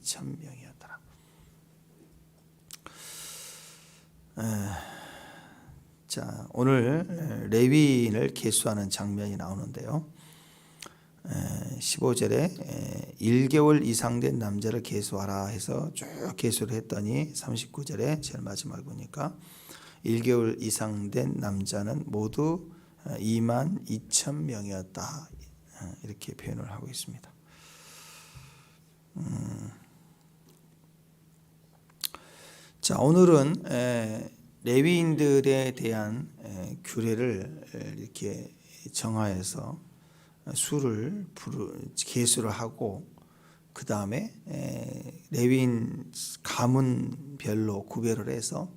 2,000명이었더라. 자, 오늘 레위인을 계수하는 장면이 나오는데요. 15절에 1개월 이상 된 남자를 계수하라 해서 쭉 계수를 했더니 39절에 제일 마지막에 보니까 1개월 이상 된 남자는 모두 22,000명이었다. 이렇게 표현을 하고 있습니다. 자, 오늘은 레위인들에 대한 규례를 이렇게 정하여서 수를 계수를 하고 그 다음에 레위인 가문별로 구별을 해서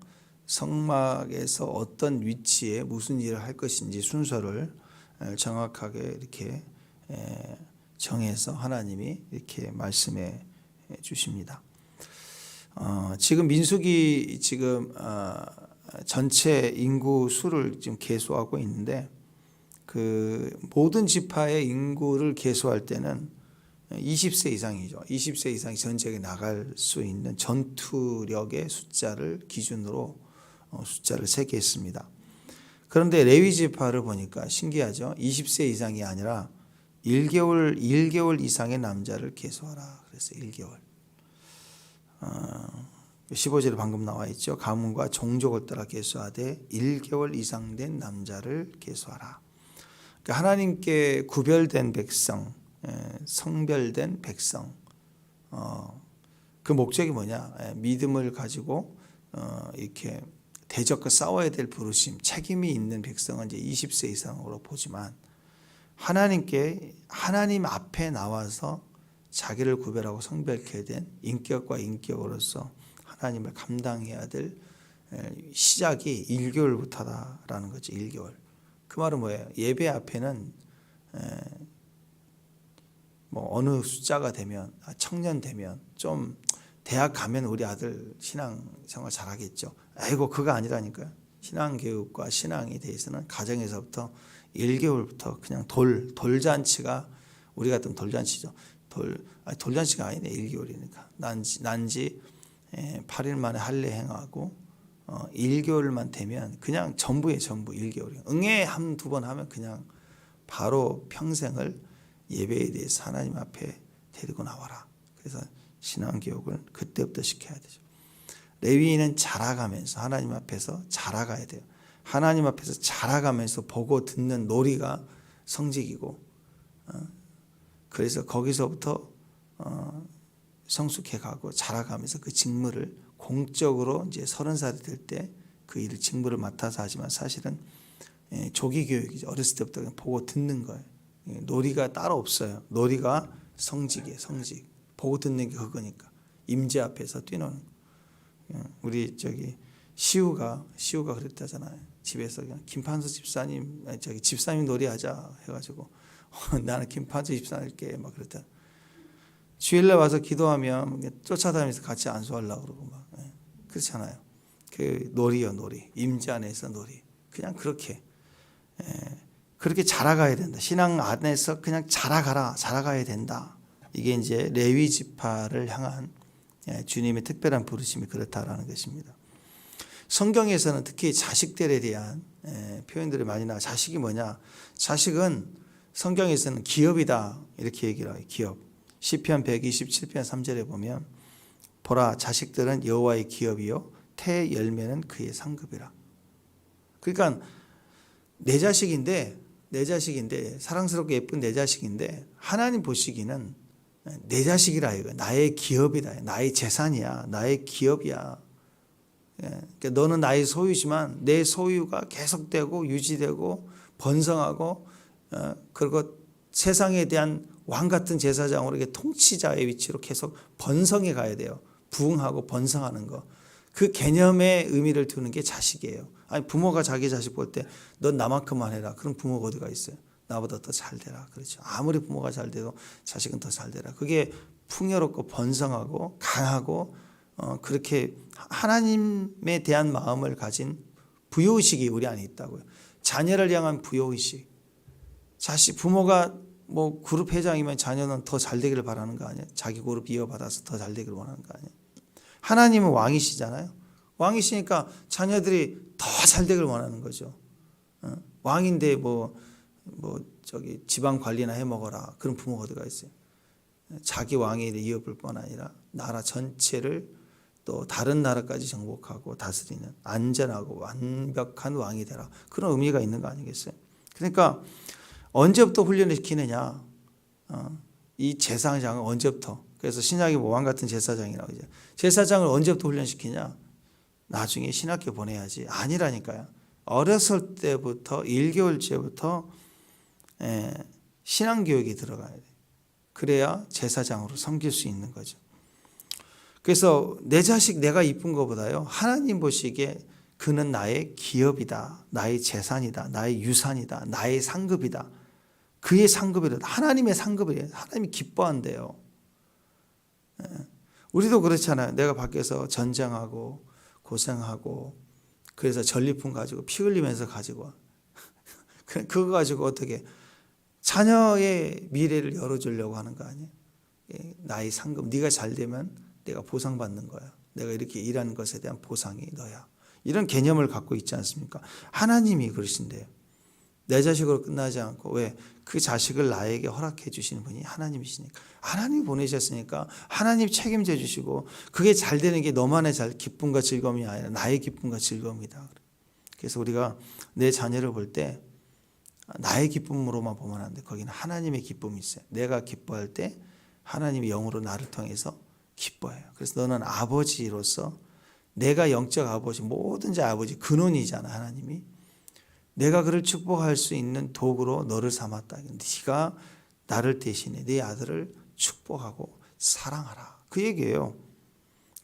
성막에서 어떤 위치에 무슨 일을 할 것인지 순서를 정확하게 이렇게 정해서 하나님이 이렇게 말씀해 주십니다. 지금 민수기 지금 전체 인구 수를 지금 계수하고 있는데 그 모든 지파의 인구를 계수할 때는 20세 이상이죠. 20세 이상이 전쟁에 나갈 수 있는 전투력의 숫자를 기준으로 숫자를 세개했습니다. 그런데 레위 지파를 보니까 신기하죠. 20세 이상이 아니라 1개월 이상의 남자를 계수하라. 그래서 1개월. 15절에 방금 나와 있죠. 가문과 종족을 따라 계수하되 1개월 이상 된 남자를 계수하라. 그러니까 하나님께 구별된 백성, 성별된 백성, 그 목적이 뭐냐? 믿음을 가지고 이렇게 대적과 싸워야 될 부르심, 책임이 있는 백성은 이제 20세 이상으로 보지만 하나님 앞에 나와서 자기를 구별하고 성별케 된 인격과 인격으로서 하나님을 감당해야 될 시작이 1개월부터다라는 거죠. 1개월. 그 말은 뭐예요? 예배 앞에는 뭐 어느 숫자가 되면 청년 되면 좀 대학 가면 우리 아들 신앙생활 잘하겠죠. 아이고 그거 아니라니까요. 신앙교육과 신앙에 대해서는 가정에서부터 1개월부터 그냥 돌잔치가 우리 같은 돌잔치죠. 돌잔치가 아니네. 1개월이니까 난지 8일 만에 할례 행하고 1개월만 되면 그냥 전부의 전부 1개월이에요. 응애 한두 번 하면 그냥 바로 평생을 예배에 대해서 하나님 앞에 데리고 나와라. 그래서 신앙교육을 그때부터 시켜야 되죠. 레위인은 자라가면서 하나님 앞에서 자라가야 돼요. 하나님 앞에서 자라가면서 보고 듣는 놀이가 성직이고 그래서 거기서부터 성숙해가고 자라가면서 그 직무를 공적으로 이제 30살이 될 때 그 일을 직무를 맡아서 하지만 사실은 조기 교육이죠. 어렸을 때부터 그냥 보고 듣는 거예요. 놀이가 따로 없어요. 놀이가 성직이에요. 성직. 보고 듣는 게 그거니까. 임재 앞에서 뛰노는 거. 우리 시우가 그랬다잖아요. 집에서 그냥 김판수 집사님 집사님 놀이하자 해가지고 나는 김판수 집사님께 막 그랬다. 주일날 와서 기도하면 쫓아다니면서 같이 안수하려고 그러고 막 그렇잖아요. 그 놀이요 놀이. 임재 안에서 놀이. 그냥 그렇게 자라가야 된다. 신앙 안에서 그냥 자라가야 된다. 이게 이제 레위 지파를 향한 주님의 특별한 부르심이 그렇다라는 것입니다. 성경에서는 특히 자식들에 대한 표현들이 많이 나와. 자식이 뭐냐? 자식은 성경에서는 기업이다 이렇게 얘기를 해요. 기업. 시편 127편 3절에 보면 보라 자식들은 여호와의 기업이요 태 열매는 그의 상급이라. 그러니까 내 자식인데 사랑스럽고 예쁜 내 자식인데 하나님 보시기는 내 자식이라 이거 나의 기업이다. 나의 재산이야. 나의 기업이야. 그러니까 너는 나의 소유지만 내 소유가 계속되고 유지되고 번성하고 그리고 세상에 대한 왕 같은 제사장으로 이게 통치자의 위치로 계속 번성해 가야 돼요. 부흥하고 번성하는 거. 그 개념의 의미를 두는 게 자식이에요. 아니 부모가 자기 자식 볼 때 넌 나만큼만 해라. 그럼 부모가 어디가 있어요? 나보다 더 잘 되라. 그렇죠. 아무리 부모가 잘 돼도 자식은 더 잘 되라. 그게 풍요롭고 번성하고 강하고 그렇게 하나님에 대한 마음을 가진 부요의식이 우리 안에 있다고요. 자녀를 향한 부요의식. 부모가 뭐 그룹 회장이면 자녀는 더 잘 되기를 바라는 거 아니에요? 자기 그룹 이어받아서 더 잘 되기를 원하는 거 아니에요? 하나님은 왕이시잖아요. 왕이시니까 자녀들이 더 잘 되기를 원하는 거죠. 왕인데 저기 지방 관리나 해 먹어라. 그런 부모가 어디가 있어요? 자기 왕이 이어볼 뿐 아니라 나라 전체를 또 다른 나라까지 정복하고 다스리는 안전하고 완벽한 왕이 되라. 그런 의미가 있는 거 아니겠어요? 그러니까 언제부터 훈련을 시키느냐? 이 제사장을 언제부터? 그래서 신약이 왕 같은 제사장이라고 이제 제사장을 언제부터 훈련시키냐? 나중에 신학교 보내야지. 아니라니까요. 어렸을 때부터 1개월째부터 신앙교육이 들어가야 돼. 그래야 제사장으로 섬길 수 있는 거죠. 그래서 내 자식 내가 이쁜 것보다요. 하나님 보시기에 그는 나의 기업이다. 나의 재산이다. 나의 유산이다. 나의 상급이다. 그의 상급이다. 하나님의 상급이에요. 하나님이 기뻐한대요. 우리도 그렇잖아요. 내가 밖에서 전쟁하고 고생하고 그래서 전리품 가지고 피 흘리면서 가지고 와. 그거 가지고 어떻게 자녀의 미래를 열어주려고 하는 거 아니에요? 나의 상급, 네가 잘 되면 내가 보상받는 거야. 내가 이렇게 일하는 것에 대한 보상이 너야. 이런 개념을 갖고 있지 않습니까? 하나님이 그러신대요. 내 자식으로 끝나지 않고 왜? 그 자식을 나에게 허락해 주시는 분이 하나님이시니까. 하나님이 보내셨으니까 하나님 책임져 주시고 그게 잘 되는 게 너만의 기쁨과 즐거움이 아니라 나의 기쁨과 즐거움이다. 그래서 우리가 내 자녀를 볼 때 나의 기쁨으로만 보면 안 돼. 거기는 하나님의 기쁨이 있어요. 내가 기뻐할 때 하나님이 영으로 나를 통해서 기뻐해요. 그래서 너는 아버지로서 내가 영적 아버지, 뭐든지 아버지 근원이잖아. 하나님이. 내가 그를 축복할 수 있는 도구로 너를 삼았다. 네가 나를 대신해 네 아들을 축복하고 사랑하라. 그 얘기예요.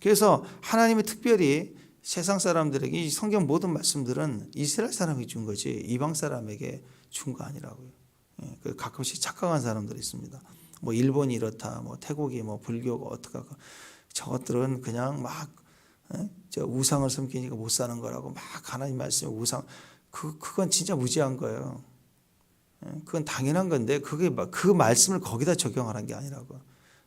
그래서 하나님이 특별히 세상 사람들에게 이 성경 모든 말씀들은 이스라엘 사람이 준 거지 이방 사람에게 준 거 아니라고요. 가끔씩 착각한 사람들이 있습니다. 뭐 일본이 이렇다, 뭐 태국이 뭐 불교가 어떡하고 저것들은 그냥 막 저 우상을 섬기니까 못 사는 거라고 막 하나님 말씀에 우상 그건 진짜 무지한 거예요. 그건 당연한 건데 그게 그 말씀을 거기다 적용하라는 게 아니라고.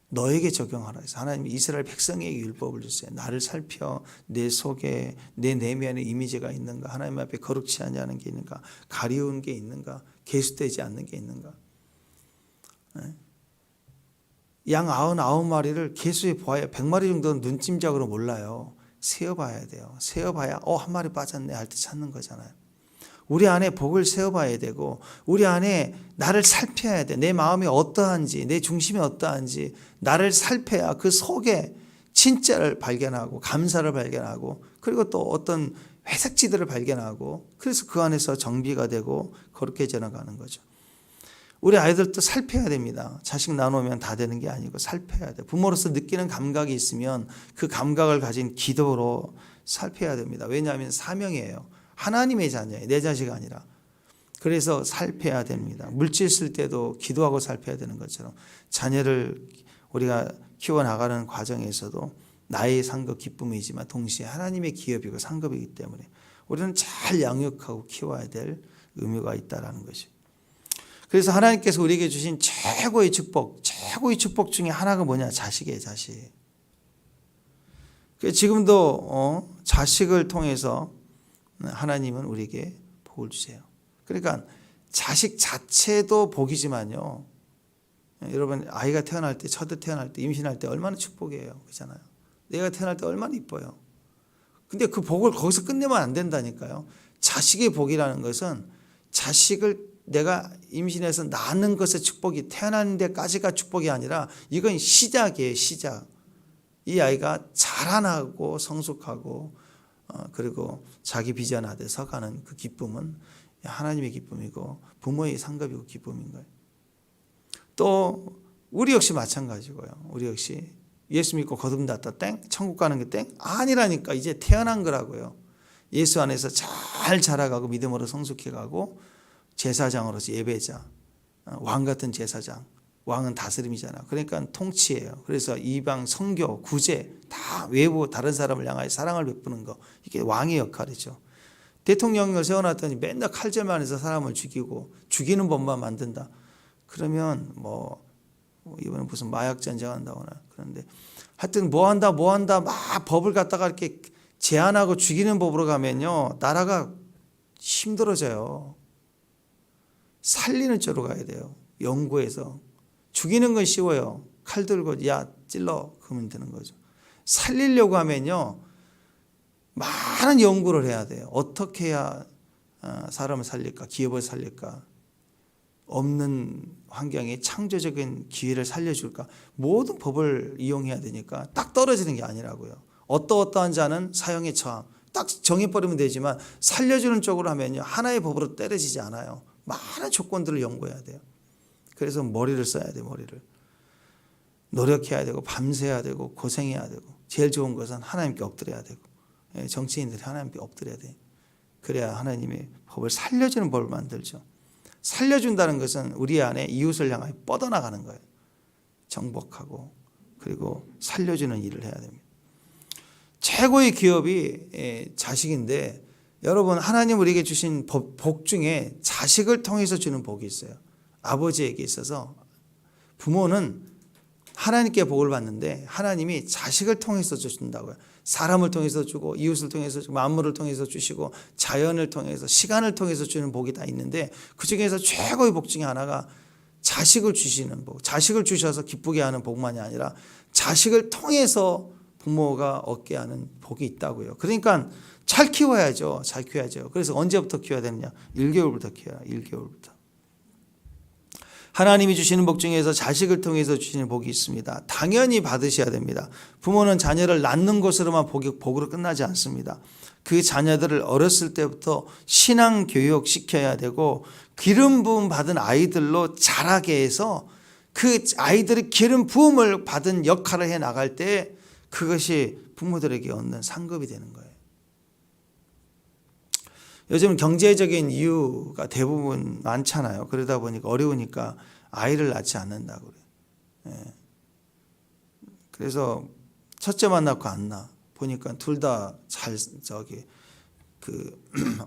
너에게 적용하라 해서 하나님이 이스라엘 백성에게 율법을 주세요. 나를 살펴 내 속에 내 내면에 이미지가 있는가, 하나님 앞에 거룩치 않냐는 게 있는가, 가리운 게 있는가, 계수되지 않는 게 있는가. 양 99마리를 계수해 보아야 100마리 정도는 눈찜작으로 몰라요. 세어봐야 돼요. 세어봐야 한 마리 빠졌네 할 때 찾는 거잖아요. 우리 안에 복을 세어봐야 되고 우리 안에 나를 살펴야 돼. 내 마음이 어떠한지 내 중심이 어떠한지 나를 살펴야 그 속에 진짜를 발견하고 감사를 발견하고 그리고 또 어떤 회색지들을 발견하고 그래서 그 안에서 정비가 되고 거룩해져 나가는 거죠. 우리 아이들도 살펴야 됩니다. 자식 나누면 다 되는 게 아니고 살펴야 돼. 부모로서 느끼는 감각이 있으면 그 감각을 가진 기도로 살펴야 됩니다. 왜냐하면 사명이에요. 하나님의 자녀예요. 내 자식 아니라. 그래서 살펴야 됩니다. 물질 쓸 때도 기도하고 살펴야 되는 것처럼 자녀를 우리가 키워나가는 과정에서도 나의 상급 기쁨이지만 동시에 하나님의 기업이고 상급이기 때문에 우리는 잘 양육하고 키워야 될 의무가 있다는 것이죠. 그래서 하나님께서 우리에게 주신 최고의 축복 중에 하나가 뭐냐? 자식이에요. 자식. 지금도 자식을 통해서 하나님은 우리에게 복을 주세요. 그러니까 자식 자체도 복이지만요. 여러분 아이가 태어날 때 첫째 태어날 때 임신할 때 얼마나 축복이에요. 그렇잖아요. 내가 태어날 때 얼마나 이뻐요. 근데 그 복을 거기서 끝내면 안 된다니까요. 자식의 복이라는 것은 자식을 내가 임신해서 낳는 것의 축복이 태어나는 데까지가 축복이 아니라 이건 시작이에요. 시작. 이 아이가 자라나고 성숙하고 그리고 자기 비전 아래 서가는 그 기쁨은 하나님의 기쁨이고 부모의 상급이고 기쁨인 거예요. 또 우리 역시 마찬가지고요. 우리 역시 예수 믿고 거듭났다 땡? 천국 가는 게 땡? 아니라니까. 이제 태어난 거라고요. 예수 안에서 잘 자라가고 믿음으로 성숙해가고 제사장으로서 예배자, 왕 같은 제사장. 왕은 다스림이잖아. 그러니까 통치예요. 그래서 이방 선교, 구제 다 외부 다른 사람을 향하여 사랑을 베푸는 거. 이게 왕의 역할이죠. 대통령을 세워놨더니 맨날 칼질만 해서 사람을 죽이고 죽이는 법만 만든다. 그러면 뭐 이번에 무슨 마약 전쟁한다거나 그런데 하여튼 뭐 한다 막 법을 갖다가 이렇게 제한하고 죽이는 법으로 가면요 나라가 힘들어져요. 살리는 쪽으로 가야 돼요. 연구해서 죽이는 건 쉬워요. 칼 들고 야 찔러 그러면 되는 거죠. 살리려고 하면요 많은 연구를 해야 돼요. 어떻게 해야 사람을 살릴까, 기업을 살릴까, 없는 환경에 창조적인 기회를 살려줄까, 모든 법을 이용해야 되니까 딱 떨어지는 게 아니라고요. 어떠한 자는 사형에 처함 딱 정해버리면 되지만 살려주는 쪽으로 하면요 하나의 법으로 때려지지 않아요. 많은 조건들을 연구해야 돼요. 그래서 머리를 써야 돼요. 머리를 노력해야 되고 밤새야 되고 고생해야 되고 제일 좋은 것은 하나님께 엎드려야 되고 정치인들이 하나님께 엎드려야 돼요. 그래야 하나님의 법을 살려주는 법을 만들죠. 살려준다는 것은 우리 안에 이웃을 향하여 뻗어나가는 거예요. 정복하고 그리고 살려주는 일을 해야 됩니다. 최고의 기업이 자식인데 여러분 하나님 우리에게 주신 복 중에 자식을 통해서 주는 복이 있어요. 아버지에게 있어서 부모는 하나님께 복을 받는데 하나님이 자식을 통해서 주신다고요. 사람을 통해서 주고 이웃을 통해서 주고 만물을 통해서 주시고 자연을 통해서 시간을 통해서 주는 복이 다 있는데 그중에서 최고의 복 중에 하나가 자식을 주시는 복. 자식을 주셔서 기쁘게 하는 복만이 아니라 자식을 통해서 부모가 얻게 하는 복이 있다고요. 그러니까 잘 키워야죠. 잘 키워야죠. 그래서 언제부터 키워야 되느냐? 1개월부터 키워야 1개월부터. 하나님이 주시는 복 중에서 자식을 통해서 주시는 복이 있습니다. 당연히 받으셔야 됩니다. 부모는 자녀를 낳는 것으로만 복으로 끝나지 않습니다. 그 자녀들을 어렸을 때부터 신앙 교육 시켜야 되고 기름 부음 받은 아이들로 자라게 해서 그 아이들이 기름 부음을 받은 역할을 해 나갈 때 그것이 부모들에게 얻는 상급이 되는 거예요. 요즘 경제적인 이유가 대부분 많잖아요. 그러다 보니까 어려우니까 아이를 낳지 않는다고 그래요. 예. 그래서 첫째만 낳고 안 낳아. 보니까 둘 다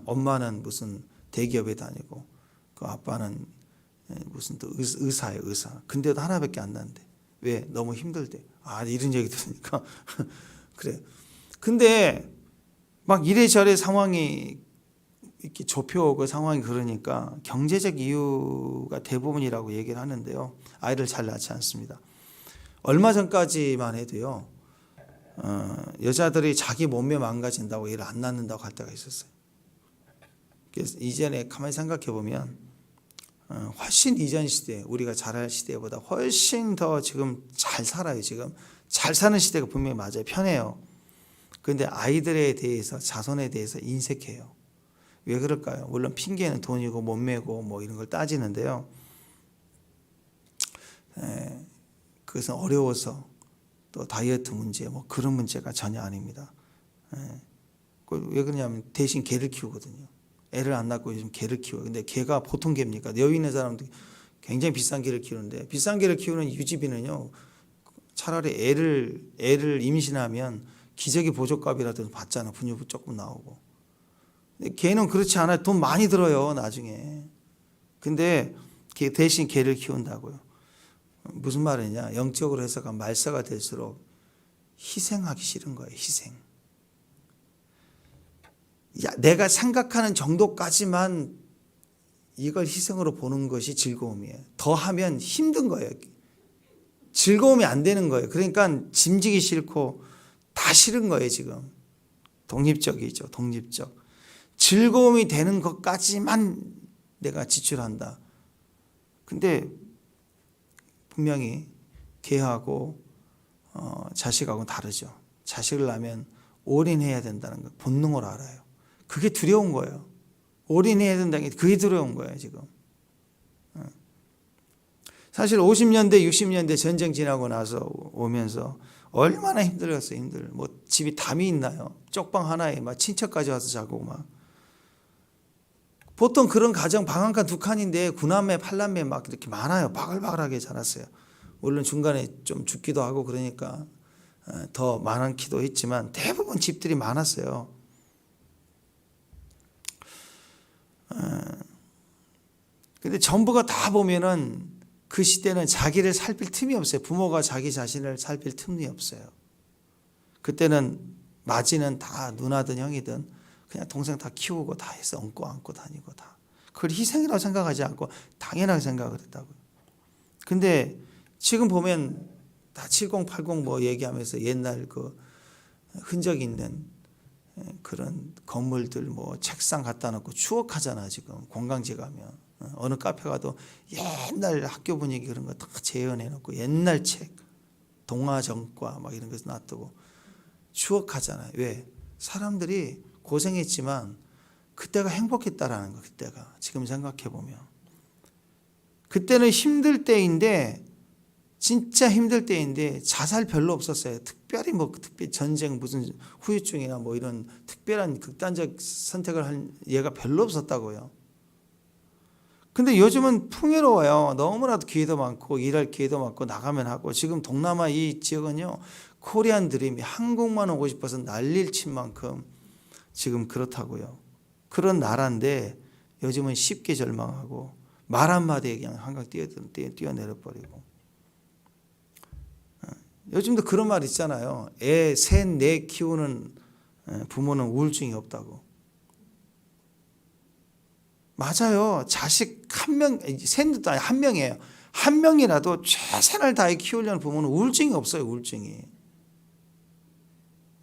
엄마는 무슨 대기업에 다니고 그 아빠는 무슨 또 의사예요, 의사. 근데도 하나밖에 안 낳는데. 왜? 너무 힘들대. 이런 얘기 들으니까 그래. 근데 막 이래저래 상황이 이렇게 좁혀오고 상황이 그러니까 경제적 이유가 대부분이라고 얘기를 하는데요. 아이를 잘 낳지 않습니다. 얼마 전까지만 해도요. 여자들이 자기 몸매 망가진다고 애를 안 낳는다고 할 때가 있었어요. 그래서 이전에 가만히 생각해 보면 훨씬 이전 시대 우리가 잘할 시대보다 훨씬 더 지금 잘 살아요. 지금 잘 사는 시대가 분명히 맞아요. 편해요. 그런데 아이들에 대해서 자손에 대해서 인색해요. 왜 그럴까요? 물론 핑계는 돈이고 몸매고 뭐 이런 걸 따지는데요. 그것은 어려워서 또 다이어트 문제 뭐 그런 문제가 전혀 아닙니다. 왜 그러냐면 대신 개를 키우거든요. 애를 안 낳고 요즘 개를 키워요. 근데 개가 보통 개입니까? 여유 있는 사람들 굉장히 비싼 개를 키우는데 비싼 개를 키우는 유지비는요. 차라리 애를 임신하면 기저귀 보조값이라도 받잖아. 분유도 조금 나오고. 개는 그렇지 않아요. 돈 많이 들어요. 나중에. 근데 대신 개를 키운다고요. 무슨 말이냐. 영적으로 해석하면 말세가 될수록 희생하기 싫은 거예요. 희생. 내가 생각하는 정도까지만 이걸 희생으로 보는 것이 즐거움이에요. 더 하면 힘든 거예요. 즐거움이 안 되는 거예요. 그러니까 짐지기 싫고 다 싫은 거예요. 지금. 독립적이죠. 독립적. 즐거움이 되는 것까지만 내가 지출한다. 근데 분명히 개하고 자식하고는 다르죠. 자식을 낳으면 올인해야 된다는 걸 본능으로 알아요. 그게 두려운 거예요. 올인해야 된다는 게 그게 두려운 거예요. 지금. 사실 50년대 60년대 전쟁 지나고 나서 오면서 얼마나 힘들었어요. 뭐 집이 담이 있나요? 쪽방 하나에 막 친척까지 와서 자고 막. 보통 그런 가정 방 한 칸 두 칸인데 9남매 8남매 막 이렇게 많아요. 바글바글하게 자랐어요. 물론 중간에 좀 죽기도 하고 그러니까 더 많기도 했지만 대부분 집들이 많았어요. 근데 전부가 다 보면은 그 시대는 자기를 살필 틈이 없어요. 부모가 자기 자신을 살필 틈이 없어요. 그때는 마지는 다 누나든 형이든 그냥 동생 다 키우고 다 해서 엉고 안고 다니고 다. 그걸 희생이라고 생각하지 않고 당연하게 생각을 했다고요. 근데 지금 보면 다 70, 80 뭐 얘기하면서 옛날 그 흔적 있는 그런 건물들 뭐 책상 갖다 놓고 추억하잖아. 지금 관광지 가면 어느 카페 가도 옛날 학교 분위기 그런 거 다 재현해 놓고 옛날 책 동화정과 막 이런 거 놔두고 추억하잖아요. 왜? 사람들이 고생했지만 그때가 행복했다라는 거. 그때가 지금 생각해 보면 그때는 힘들 때인데 진짜 힘들 때인데 자살 별로 없었어요. 특별히 뭐 특별히 전쟁 무슨 후유증이나 뭐 이런 특별한 극단적 선택을 한 예가 별로 없었다고요. 근데 요즘은 풍요로워요. 너무나도 기회도 많고 일할 기회도 많고 나가면 하고 지금 동남아 이 지역은요. 코리안 드림이 한국만 오고 싶어서 난리를 친 만큼 지금 그렇다고요. 그런 나라인데 요즘은 쉽게 절망하고 말 한마디에 그냥 한강 뛰어내려 버리고. 요즘도 그런 말 있잖아요. 애 셋, 넷 키우는 부모는 우울증이 없다고. 맞아요. 자식 한 명, 셋도 아니 한 명이에요. 한 명이라도 최선을 다해 키우려는 부모는 우울증이 없어요. 우울증이.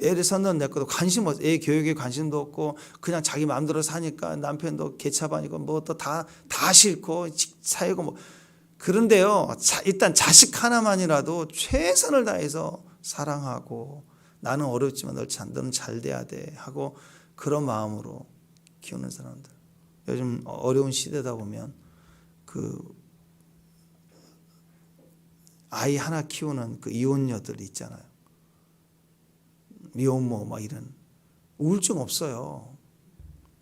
애를 선는 내 것도 관심 없어. 애 교육에 관심도 없고 그냥 자기 마음대로 사니까 남편도 개차반이고 뭐 또 다 싫고 사회고 뭐. 그런데요. 일단 자식 하나만이라도 최선을 다해서 사랑하고 나는 어렵지만 너는 잘 돼야 돼 하고 그런 마음으로 키우는 사람들. 요즘 어려운 시대다 보면 그 아이 하나 키우는 그 이혼녀들 있잖아요. 미혼모 막 이런 우울증 없어요.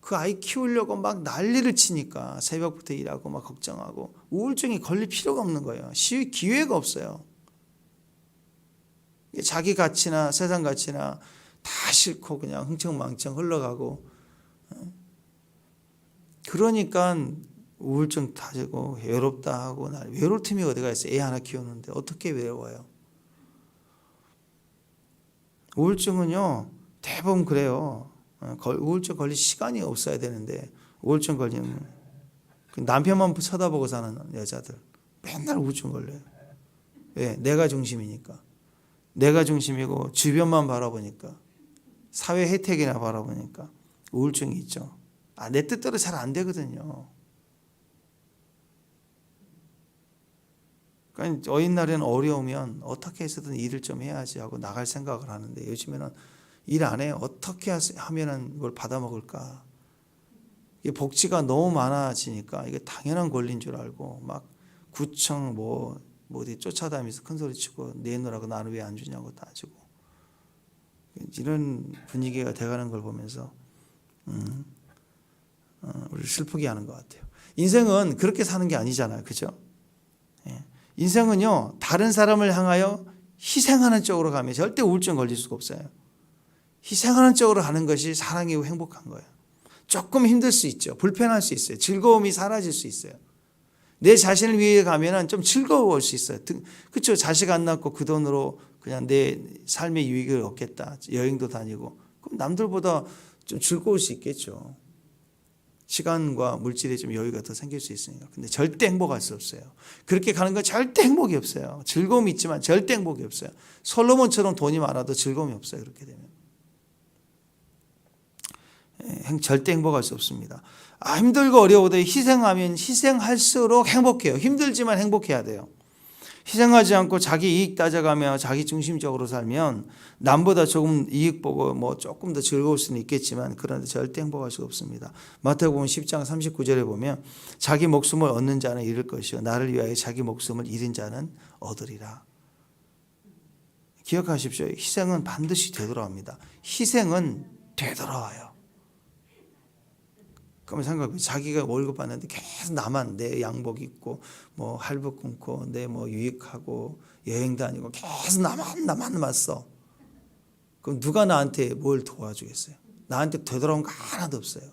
그 아이 키우려고 막 난리를 치니까 새벽부터 일하고 막 걱정하고 우울증이 걸릴 필요가 없는 거예요. 시위 기회가 없어요. 자기 가치나 세상 가치나 다 싫고 그냥 흥청망청 흘러가고 그러니까 우울증 타지고 외롭다 하고 외로울 틈이 어디가 있어요. 애 하나 키우는데 어떻게 외로워요. 우울증은요 대부분 그래요. 우울증 걸릴 시간이 없어야 되는데 우울증 걸리는 남편만 쳐다보고 사는 여자들 맨날 우울증 걸려요. 왜? 내가 중심이니까. 내가 중심이고 주변만 바라보니까 사회 혜택이나 바라보니까 우울증이 있죠. 내 뜻대로 잘 안 되거든요. 그러니까 어린날에는 어려우면 어떻게 해서든 일을 좀 해야지 하고 나갈 생각을 하는데 요즘에는 일 안 해요. 어떻게 하면 이걸 받아먹을까. 이게 복지가 너무 많아지니까 이게 당연한 권리인 줄 알고 막 구청 뭐 어디 쫓아다니면서 큰 소리 치고 내놓으라고 나는 왜 안 주냐고 따지고 이런 분위기가 돼가는 걸 보면서 우리를 슬프게 하는 것 같아요. 인생은 그렇게 사는 게 아니잖아요. 그죠? 인생은요 다른 사람을 향하여 희생하는 쪽으로 가면 절대 우울증 걸릴 수가 없어요. 희생하는 쪽으로 가는 것이 사랑이고 행복한 거예요. 조금 힘들 수 있죠. 불편할 수 있어요. 즐거움이 사라질 수 있어요. 내 자신을 위해 가면은 좀 즐거울 수 있어요. 그렇죠. 자식 안 낳고 그 돈으로 그냥 내 삶의 유익을 얻겠다. 여행도 다니고 그럼 남들보다 좀 즐거울 수 있겠죠. 시간과 물질에 좀 여유가 더 생길 수 있으니까. 근데 절대 행복할 수 없어요. 그렇게 가는 건 절대 행복이 없어요. 즐거움이 있지만 절대 행복이 없어요. 솔로몬처럼 돈이 많아도 즐거움이 없어요. 그렇게 되면. 절대 행복할 수 없습니다. 힘들고 어려워도 희생하면 희생할수록 행복해요. 힘들지만 행복해야 돼요. 희생하지 않고 자기 이익 따져가며 자기 중심적으로 살면 남보다 조금 이익 보고 뭐 조금 더 즐거울 수는 있겠지만 그런데 절대 행복할 수가 없습니다. 마태복음 10장 39절에 보면 자기 목숨을 얻는 자는 잃을 것이요 나를 위하여 자기 목숨을 잃은 자는 얻으리라. 기억하십시오. 희생은 반드시 되돌아옵니다. 희생은 되돌아와요. 그러면 생각해 자기가 월급 받는데 계속 나만 내 양복 입고 뭐 할부 끊고 내 뭐 유익하고 여행 다니고 계속 나만 써. 그럼 누가 나한테 뭘 도와주겠어요? 나한테 되돌아온 거 하나도 없어요.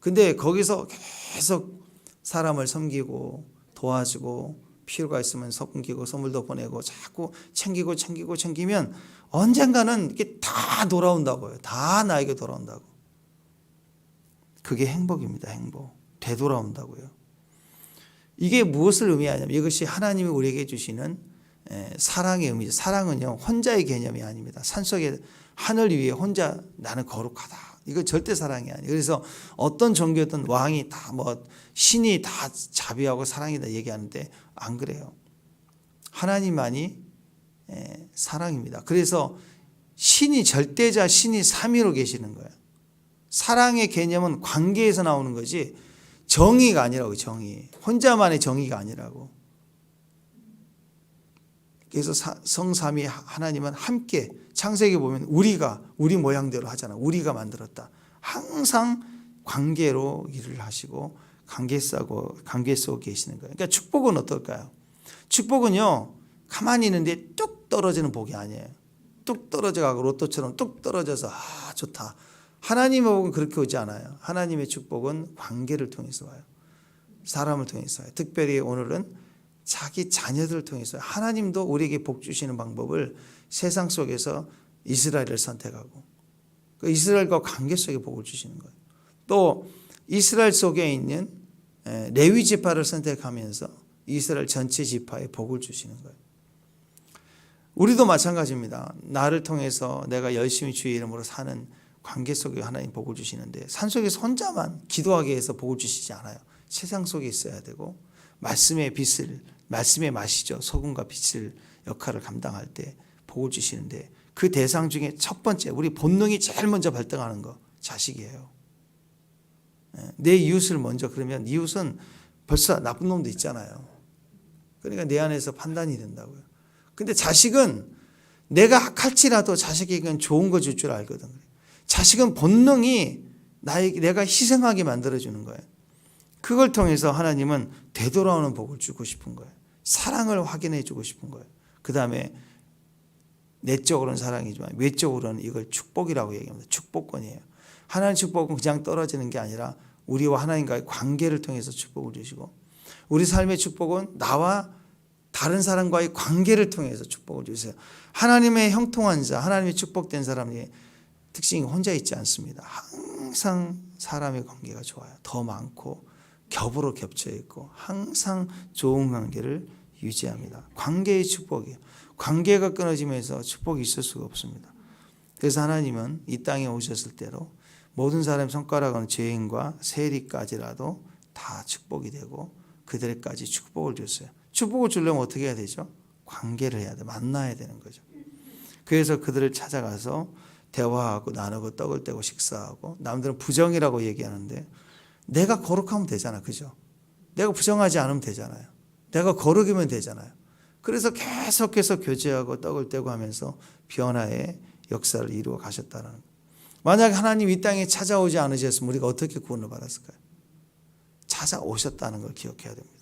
근데 거기서 계속 사람을 섬기고 도와주고 필요가 있으면 섬기고 선물도 보내고 자꾸 챙기면 언젠가는 이게 다 돌아온다고요. 다 나에게 돌아온다고. 그게 행복입니다. 행복. 되돌아온다고요. 이게 무엇을 의미하냐면 이것이 하나님이 우리에게 주시는 사랑의 의미죠. 사랑은요, 혼자의 개념이 아닙니다. 산속에 하늘 위에 혼자 나는 거룩하다. 이거 절대 사랑이 아니에요. 그래서 어떤 종교든 왕이 다 신이 다 자비하고 사랑이다 얘기하는데 안 그래요. 하나님만이 사랑입니다. 그래서 신이 절대자 신이 삼위로 계시는 거예요. 사랑의 개념은 관계에서 나오는 거지 정의가 아니라고. 정의. 혼자만의 정의가 아니라고. 그래서 성삼위 하나님은 함께 창세기 보면 우리 모양대로 하잖아. 우리가 만들었다. 항상 관계로 일을 하시고 관계 속에 계시는 거예요. 그러니까 축복은 어떨까요? 축복은요, 가만히 있는데 뚝 떨어지는 복이 아니에요. 뚝 떨어져가고 로또처럼 뚝 떨어져서 좋다. 하나님의 복은 그렇게 오지 않아요. 하나님의 축복은 관계를 통해서 와요. 사람을 통해서 와요. 특별히 오늘은 자기 자녀들을 통해서 하나님도 우리에게 복 주시는 방법을 세상 속에서 이스라엘을 선택하고 그 이스라엘과 관계 속에 복을 주시는 거예요. 또 이스라엘 속에 있는 레위 지파를 선택하면서 이스라엘 전체 지파에 복을 주시는 거예요. 우리도 마찬가지입니다. 나를 통해서 내가 열심히 주의 이름으로 사는 관계 속에 하나님 복을 주시는데 산속에서 혼자만 기도하게 해서 복을 주시지 않아요. 세상 속에 있어야 되고 말씀의 빛을, 말씀의 맛이죠. 소금과 빛을 역할을 감당할 때 복을 주시는데 그 대상 중에 첫 번째 우리 본능이 제일 먼저 발동하는 거 자식이에요. 내 이웃을 먼저 그러면 이웃은 벌써 나쁜 놈도 있잖아요. 그러니까 내 안에서 판단이 된다고요. 근데 자식은 내가 악할지라도 자식에게는 좋은 거 줄 줄 알거든. 자식은 본능이 내가 희생하게 만들어주는 거예요. 그걸 통해서 하나님은 되돌아오는 복을 주고 싶은 거예요. 사랑을 확인해 주고 싶은 거예요. 그 다음에 내적으로는 사랑이지만 외적으로는 이걸 축복이라고 얘기합니다. 축복권이에요. 하나님 축복은 그냥 떨어지는 게 아니라 우리와 하나님과의 관계를 통해서 축복을 주시고 우리 삶의 축복은 나와 다른 사람과의 관계를 통해서 축복을 주세요. 하나님의 형통한 자, 하나님의 축복된 사람의 특징이 혼자 있지 않습니다. 항상 사람의 관계가 좋아요. 더 많고 겹으로 겹쳐 있고 항상 좋은 관계를 유지합니다. 관계의 축복이에요. 관계가 끊어지면서 축복이 있을 수가 없습니다. 그래서 하나님은 이 땅에 오셨을 때로 모든 사람의 손가락은 죄인과 세리까지라도 다 축복이 되고 그들에까지 축복을 줬어요. 축복을 주려면 어떻게 해야 되죠? 관계를 해야 돼. 만나야 되는 거죠. 그래서 그들을 찾아가서 대화하고 나누고 떡을 떼고 식사하고 남들은 부정이라고 얘기하는데 내가 거룩하면 되잖아. 그죠? 내가 부정하지 않으면 되잖아요. 내가 거룩이면 되잖아요. 그래서 계속해서 교제하고 떡을 떼고 하면서 변화의 역사를 이루어 가셨다는 거예요. 만약 하나님 이 땅에 찾아오지 않으셨으면 우리가 어떻게 구원을 받았을까요? 찾아오셨다는 걸 기억해야 됩니다.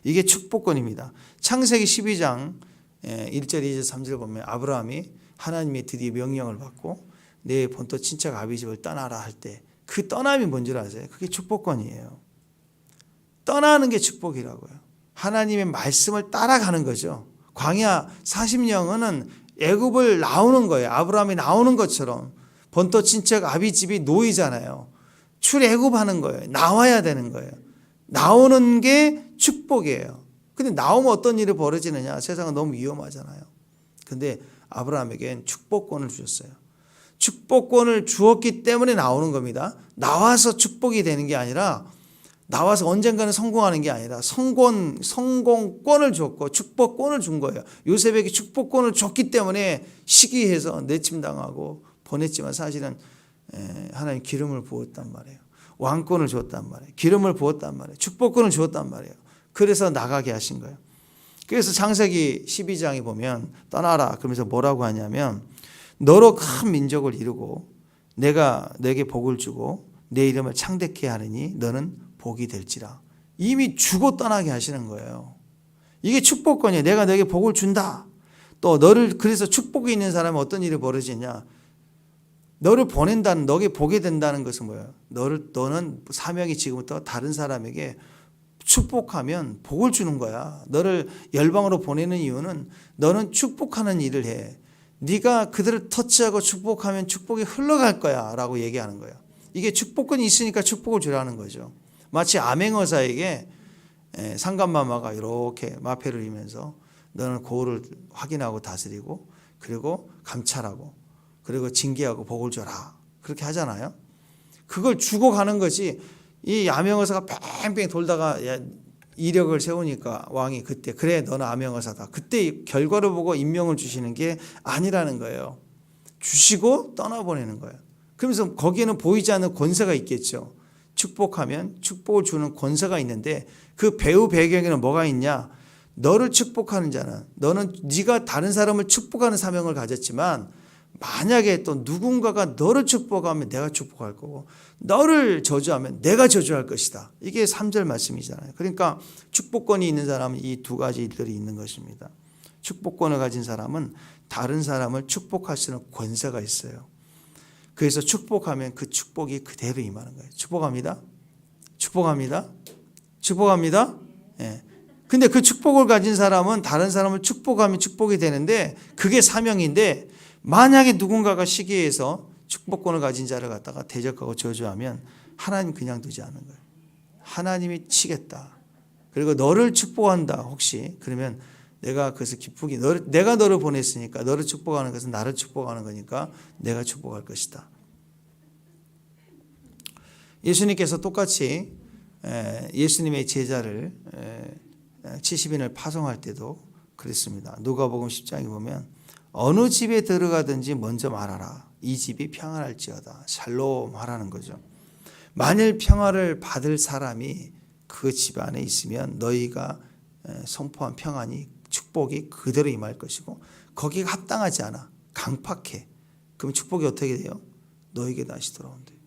이게 축복권입니다. 창세기 12장 1절, 2절, 3절 보면 아브라함이 하나님의 드디어 명령을 받고 내 본토 친척 아비 집을 떠나라 할 때 그 떠남이 뭔지 아세요? 그게 축복권이에요. 떠나는 게 축복이라고요. 하나님의 말씀을 따라가는 거죠. 광야 40년은 애굽을 나오는 거예요. 아브라함이 나오는 것처럼 본토 친척 아비 집이 노이잖아요. 출애굽하는 거예요. 나와야 되는 거예요. 나오는 게 축복이에요. 근데 나오면 어떤 일이 벌어지느냐? 세상은 너무 위험하잖아요. 근데 아브라함에겐 축복권을 주셨어요. 축복권을 주었기 때문에 나오는 겁니다. 나와서 축복이 되는 게 아니라 나와서 언젠가는 성공하는 게 아니라 성공권을 줬고 축복권을 준 거예요. 요셉에게 축복권을 줬기 때문에 시기해서 내침당하고 보냈지만 사실은 하나님 기름을 부었단 말이에요. 왕권을 주었단 말이에요. 기름을 부었단 말이에요. 축복권을 주었단 말이에요. 그래서 나가게 하신 거예요. 그래서 창세기 12장에 보면 떠나라 그러면서 뭐라고 하냐면 너로 큰 민족을 이루고 내가 내게 복을 주고 내 이름을 창대케 하느니 너는 복이 될지라. 이미 주고 떠나게 하시는 거예요. 이게 축복권이에요. 내가 너에게 복을 준다. 또 너를 그래서 축복이 있는 사람은 어떤 일이 벌어지냐. 너를 보낸다는 너에게 보게 된다는 것은 뭐예요? 너는 사명이 지금부터 다른 사람에게 축복하면 복을 주는 거야. 너를 열방으로 보내는 이유는 너는 축복하는 일을 해. 네가 그들을 터치하고 축복하면 축복이 흘러갈 거야 라고 얘기하는 거예요. 이게 축복권이 있으니까 축복을 주라는 거죠. 마치 암행어사에게 상감마마가 이렇게 마패를 이면서 너는 고을을 확인하고 다스리고 그리고 감찰하고 그리고 징계하고 복을 줘라 그렇게 하잖아요. 그걸 주고 가는 거지. 이 암행어사가 뺑뺑 돌다가 이력을 세우니까 왕이 그때 그래 너는 암행어사다. 그때 결과를 보고 임명을 주시는 게 아니라는 거예요. 주시고 떠나보내는 거예요. 그러면서 거기에는 보이지 않는 권세가 있겠죠. 축복하면 축복을 주는 권세가 있는데 그 배후 배경에는 뭐가 있냐. 너를 축복하는 자는 너는 네가 다른 사람을 축복하는 사명을 가졌지만 만약에 또 누군가가 너를 축복하면 내가 축복할 거고 너를 저주하면 내가 저주할 것이다. 이게 3절 말씀이잖아요. 그러니까 축복권이 있는 사람은 이 두 가지 일들이 있는 것입니다. 축복권을 가진 사람은 다른 사람을 축복할 수 있는 권세가 있어요. 그래서 축복하면 그 축복이 그대로 임하는 거예요. 축복합니다. 축복합니다. 축복합니다. 예. 근데 그 축복을 가진 사람은 다른 사람을 축복하면 축복이 되는데 그게 사명인데 만약에 누군가가 시기해서 축복권을 가진 자를 갖다가 대적하고 저주하면 하나님 그냥 두지 않는 거예요. 하나님이 치겠다. 그리고 너를 축복한다. 혹시 그러면 내가 그래서 기쁘게 내가 너를 보냈으니까 너를 축복하는 것은 나를 축복하는 거니까 내가 축복할 것이다. 예수님께서 똑같이 예수님의 제자를 70인을 파송할 때도 그랬습니다. 누가복음 10장에 보면 어느 집에 들어가든지 먼저 말하라. 이 집이 평안할지어다. 샬롬 하라는 거죠. 만일 평화를 받을 사람이 그 집 안에 있으면 너희가 선포한 평안이 축복이 그대로 임할 것이고 거기가 합당하지 않아. 강팍해. 그럼 축복이 어떻게 돼요? 너에게 다시 돌아온대요.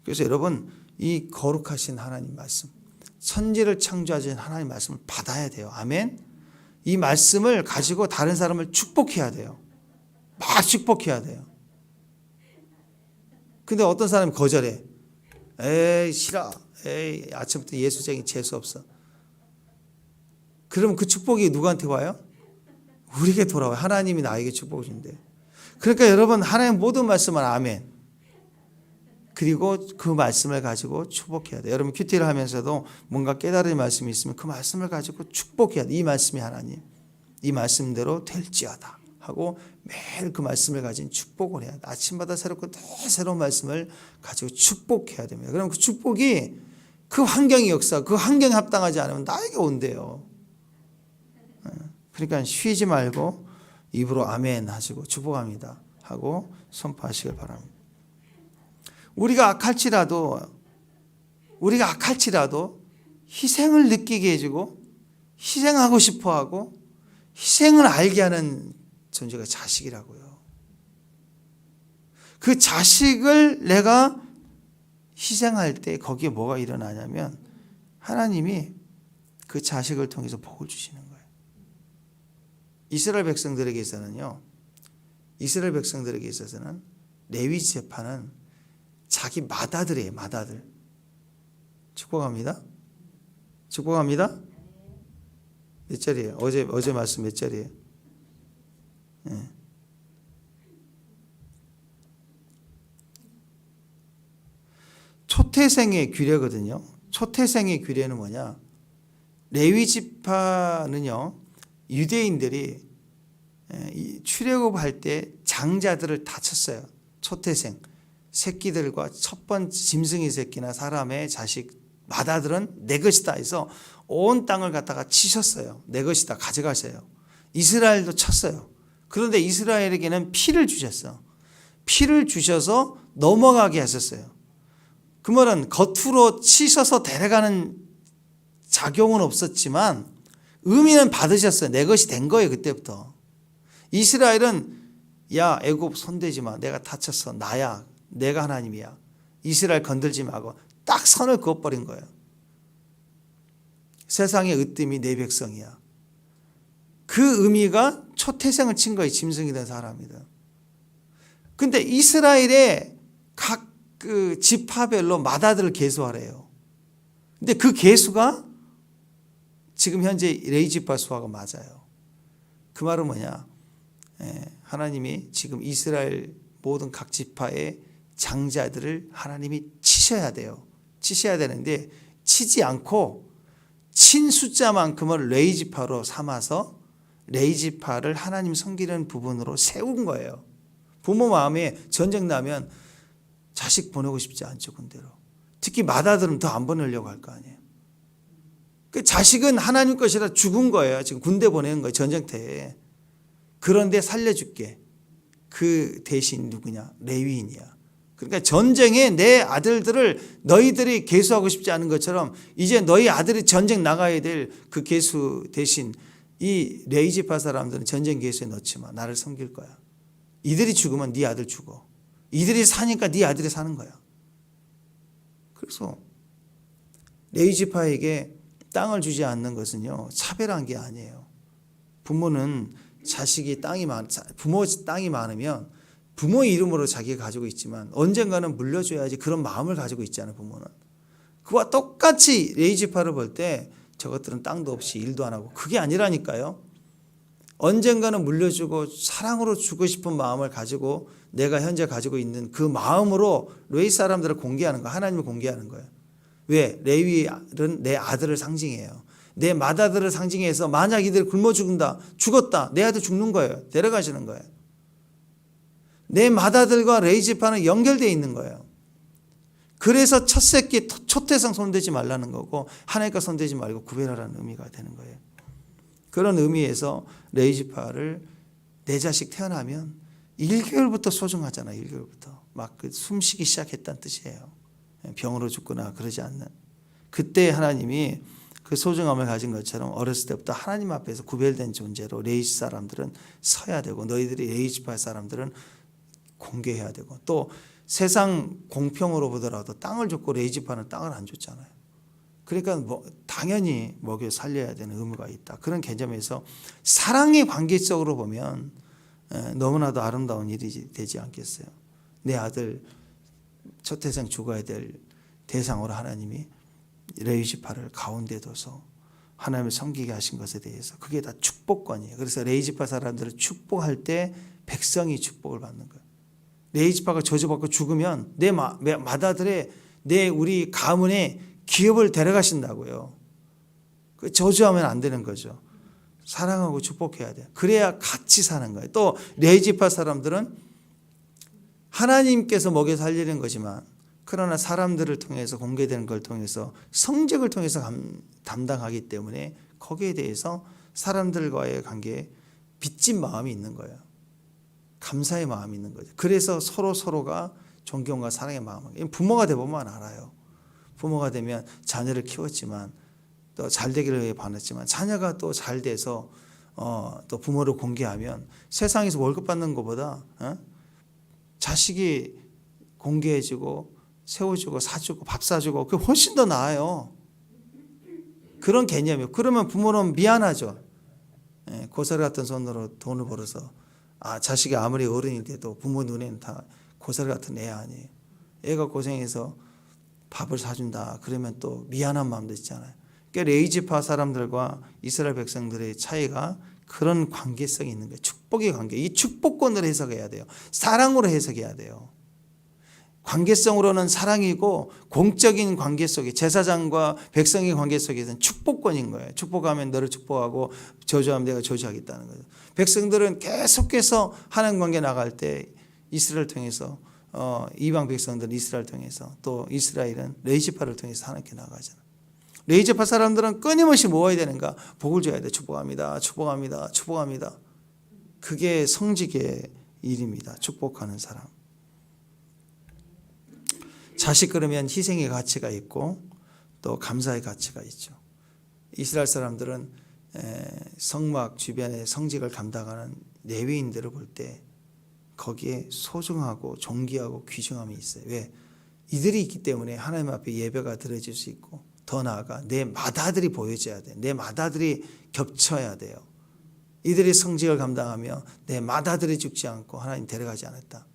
그래서 여러분 이 거룩하신 하나님 말씀 천지를 창조하신 하나님 말씀을 받아야 돼요. 아멘. 이 말씀을 가지고 다른 사람을 축복해야 돼요. 막 축복해야 돼요. 근데 어떤 사람이 거절해. 에이 싫어. 에이 아침부터 예수쟁이 재수 없어. 그러면 그 축복이 누구한테 와요? 우리에게 돌아와요. 하나님이 나에게 축복을 준대. 그러니까 여러분 하나님 모든 말씀은 아멘. 그리고 그 말씀을 가지고 축복해야 돼요. 여러분 큐티를 하면서도 뭔가 깨달은 말씀이 있으면 그 말씀을 가지고 축복해야 돼요. 이 말씀이 하나님. 이 말씀대로 될지어다 하고 매일 그 말씀을 가진 축복을 해야 돼. 아침마다 새롭고 새로운 말씀을 가지고 축복해야 됩니다. 그럼 그 축복이 그 환경의 역사, 그 환경에 합당하지 않으면 나에게 온대요. 그러니까 쉬지 말고 입으로 아멘 하시고 축복합니다 하고 선포하시길 바랍니다. 우리가 악할지라도 희생을 느끼게 해주고 희생하고 싶어하고 희생을 알게 하는 존재가 자식이라고요. 그 자식을 내가 희생할 때 거기에 뭐가 일어나냐면 하나님이 그 자식을 통해서 복을 주시는 거예요. 이스라엘 백성들에게 있어서는 레위 지파는 자기 맏아들이에요. 맏아들. 축복합니다. 축복합니다. 몇 절이에요? 어제 말씀 몇 절이에요? 네. 초태생의 규례거든요. 초태생의 규례는 뭐냐? 레위 지파는요. 유대인들이 출애굽할 때 장자들을 다 쳤어요. 초태생. 새끼들과 첫 번째 짐승의 새끼나 사람의 자식 맏아들은 내 것이다 해서 온 땅을 갖다가 치셨어요. 내 것이다 가져가세요. 이스라엘도 쳤어요. 그런데 이스라엘에게는 피를 주셨어. 피를 주셔서 넘어가게 하셨어요. 그 말은 겉으로 치셔서 데려가는 작용은 없었지만 의미는 받으셨어요. 내 것이 된 거예요. 그때부터. 이스라엘은 야 애굽 손대지 마. 내가 다쳤어. 나야. 내가 하나님이야. 이스라엘 건들지 말고 딱 선을 그어버린 거예요. 세상의 으뜸이 내 백성이야. 그 의미가 초태생을 친 거예요. 짐승이든 사람이든. 근데 이스라엘의 각 그 지파별로 맏아들을 계수하래요. 근데 그 계수가 지금 현재 레위지파 수하고 맞아요. 그 말은 뭐냐? 하나님이 지금 이스라엘 모든 각 지파의 장자들을 하나님이 치셔야 돼요. 치셔야 되는데 치지 않고 친 숫자만큼을 레위지파로 삼아서 레위지파를 하나님 섬기는 부분으로 세운 거예요. 부모 마음에 전쟁 나면 자식 보내고 싶지 않죠. 군대로. 특히 맏아들은 더 안 보내려고 할 거 아니에요. 그 자식은 하나님 것이라 죽은 거예요. 지금 군대 보내는 거예요. 전쟁터에. 그런데 살려줄게. 그 대신 누구냐? 레위인이야. 그러니까 전쟁에 내 아들들을 너희들이 계수하고 싶지 않은 것처럼 이제 너희 아들이 전쟁 나가야 될 그 계수 대신 이 레위지파 사람들은 전쟁 계수에 넣지 마. 나를 섬길 거야. 이들이 죽으면 네 아들 죽어. 이들이 사니까 네 아들이 사는 거야. 그래서 레위지파에게 땅을 주지 않는 것은요, 차별한 게 아니에요. 부모는 자식이 부모 땅이 많으면 부모 이름으로 자기가 가지고 있지만 언젠가는 물려줘야지 그런 마음을 가지고 있잖아요. 부모는. 그와 똑같이 레위지파를 볼 때 저것들은 땅도 없이 일도 안 하고 그게 아니라니까요. 언젠가는 물려주고 사랑으로 주고 싶은 마음을 가지고 내가 현재 가지고 있는 그 마음으로 레위 사람들을 공개하는 거예요. 하나님을 공개하는 거예요. 왜? 레위는 내 아들을 상징해요. 내 맏아들을 상징해서 만약 이들 굶어 죽었다. 내 아들 죽는 거예요. 데려가시는 거예요. 내 맏아들과 레위지파는 연결되어 있는 거예요. 그래서 첫 새끼 초태상 손대지 말라는 거고 하나님과 손대지 말고 구별하라는 의미가 되는 거예요. 그런 의미에서 레위지파를 내 자식 태어나면 1개월부터 소중하잖아요. 1개월부터. 막 그 숨쉬기 시작했다는 뜻이에요. 병으로 죽거나 그러지 않는. 그때 하나님이 그 소중함을 가진 것처럼 어렸을 때부터 하나님 앞에서 구별된 존재로 레위 사람들은 서야 되고 너희들이 레위지파 사람들은 공개해야 되고 또 세상 공평으로 보더라도 땅을 줬고 레위지파는 땅을 안 줬잖아요. 그러니까 당연히 먹여 살려야 되는 의무가 있다. 그런 개념에서 사랑의 관계적으로 보면 너무나도 아름다운 일이 되지 않겠어요. 내 아들 첫 태생 죽어야 될 대상으로 하나님이 레위지파를 가운데 둬서 하나님을 섬기게 하신 것에 대해서 그게 다 축복권이에요. 그래서 레위지파 사람들을 축복할 때 백성이 축복을 받는 거예요. 레위지파가 저주받고 죽으면 내 맏아들의 우리 가문의 기업을 데려가신다고요. 그 저주하면 안 되는 거죠. 사랑하고 축복해야 돼요. 그래야 같이 사는 거예요. 또 레위지파 사람들은 하나님께서 먹여 살리는 거지만 그러나 사람들을 통해서 공개되는 걸 통해서 성적을 통해서 담당하기 때문에 거기에 대해서 사람들과의 관계에 빚진 마음이 있는 거예요. 감사의 마음이 있는 거죠. 그래서 서로가 존경과 사랑의 마음을. 부모가 되보면 알아요. 부모가 되면 자녀를 키웠지만 또 잘 되기를 위해 반했지만 자녀가 또 잘 돼서 또 부모를 공개하면 세상에서 월급 받는 것보다 자식이 공개해주고 세워주고 사주고 밥 사주고 그게 훨씬 더 나아요. 그런 개념이에요. 그러면 부모는 미안하죠. 고사리 같은 손으로 돈을 벌어서 자식이 아무리 어른이 돼도 부모 눈에는 다 고사리 같은 애 아니에요. 애가 고생해서 밥을 사준다. 그러면 또 미안한 마음도 있잖아요. 그러니까 레위지파 사람들과 이스라엘 백성들의 차이가 그런 관계성이 있는 거예요. 축복의 관계. 이 축복권으로 해석해야 돼요. 사랑으로 해석해야 돼요. 관계성으로는 사랑이고 공적인 관계 속에 제사장과 백성의 관계 속에서는 축복권인 거예요. 축복하면 너를 축복하고 저주하면 내가 저주하겠다는 거예요. 백성들은 계속해서 하나님 관계 나갈 때 이스라엘 통해서 이방 백성들은 이스라엘 통해서 또 이스라엘은 레위지파를 통해서 하나님께 나가잖아요. 레위지파 사람들은 끊임없이 모아야 되는가? 복을 줘야 돼. 축복합니다. 축복합니다. 축복합니다. 그게 성직의 일입니다. 축복하는 사람. 자식 그러면 희생의 가치가 있고 또 감사의 가치가 있죠. 이스라엘 사람들은 성막 주변의 성직을 감당하는 레위인들을 볼 때 거기에 소중하고 존귀하고 귀중함이 있어요. 왜? 이들이 있기 때문에 하나님 앞에 예배가 드려질 수 있고 더 나아가 내 맏아들이 보여져야 돼. 내 맏아들이 겹쳐야 돼요. 이들이 성직을 감당하며 내 맏아들이 죽지 않고 하나님 데려가지 않았다.